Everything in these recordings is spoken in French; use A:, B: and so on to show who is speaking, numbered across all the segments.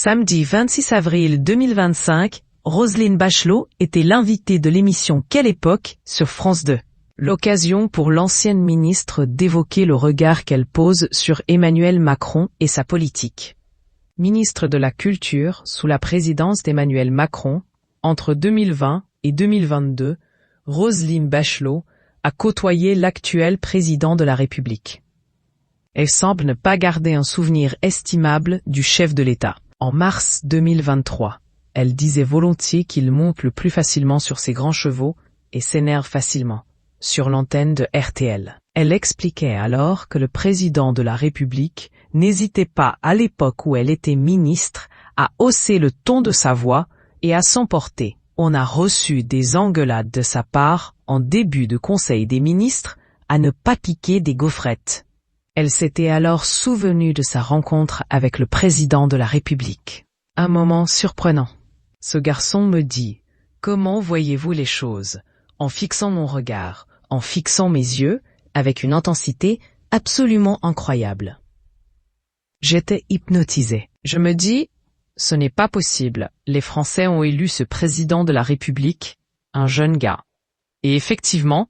A: Samedi 26 avril 2025, Roselyne Bachelot était l'invitée de l'émission Quelle époque sur France 2. L'occasion pour l'ancienne ministre d'évoquer le regard qu'elle pose sur Emmanuel Macron et sa politique. Ministre de la Culture sous la présidence d'Emmanuel Macron, entre 2020 et 2022, Roselyne Bachelot a côtoyé l'actuel président de la République. Elle semble ne pas garder un souvenir estimable du chef de l'État. En mars 2023, elle disait volontiers qu'il monte le plus facilement sur ses grands chevaux et s'énerve facilement, sur l'antenne de RTL. Elle expliquait alors que le président de la République n'hésitait pas, à l'époque où elle était ministre, à hausser le ton de sa voix et à s'emporter. On a reçu des engueulades de sa part en début de Conseil des ministres à ne pas piquer des gaufrettes. Elle s'était alors souvenue de sa rencontre avec le président de la République. Un moment surprenant. Ce garçon me dit « Comment voyez-vous les choses ?» en fixant mon regard, en fixant mes yeux, avec une intensité absolument incroyable. J'étais hypnotisée. Je me dis « Ce n'est pas possible, les Français ont élu ce président de la République, un jeune gars. » Et effectivement,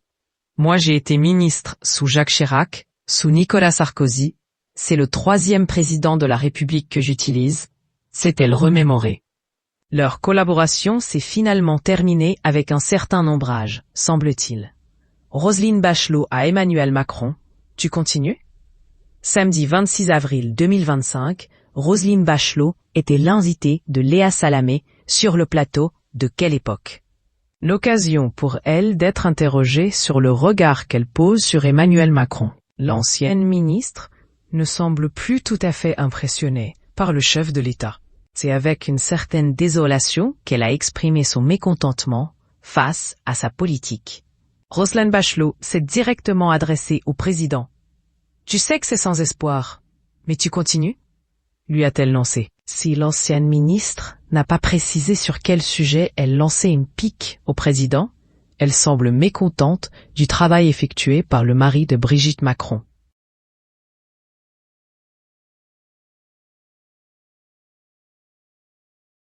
A: moi j'ai été ministre sous Jacques Chirac, sous Nicolas Sarkozy, c'est le 3e président de la République que j'utilise, s'est-elle remémorée. Leur collaboration s'est finalement terminée avec un certain ombrage, semble-t-il. Roselyne Bachelot à Emmanuel Macron, tu continues? Samedi 26 avril 2025, Roselyne Bachelot était l'invitée de Léa Salamé sur le plateau de Quelle époque. L'occasion pour elle d'être interrogée sur le regard qu'elle pose sur Emmanuel Macron. L'ancienne ministre ne semble plus tout à fait impressionnée par le chef de l'État. C'est avec une certaine désolation qu'elle a exprimé son mécontentement face à sa politique. Roselyne Bachelot s'est directement adressée au président. « Tu sais que c'est sans espoir, mais tu continues ?» lui a-t-elle lancé. Si l'ancienne ministre n'a pas précisé sur quel sujet elle lançait une pique au président, elle semble mécontente du travail effectué par le mari de Brigitte Macron.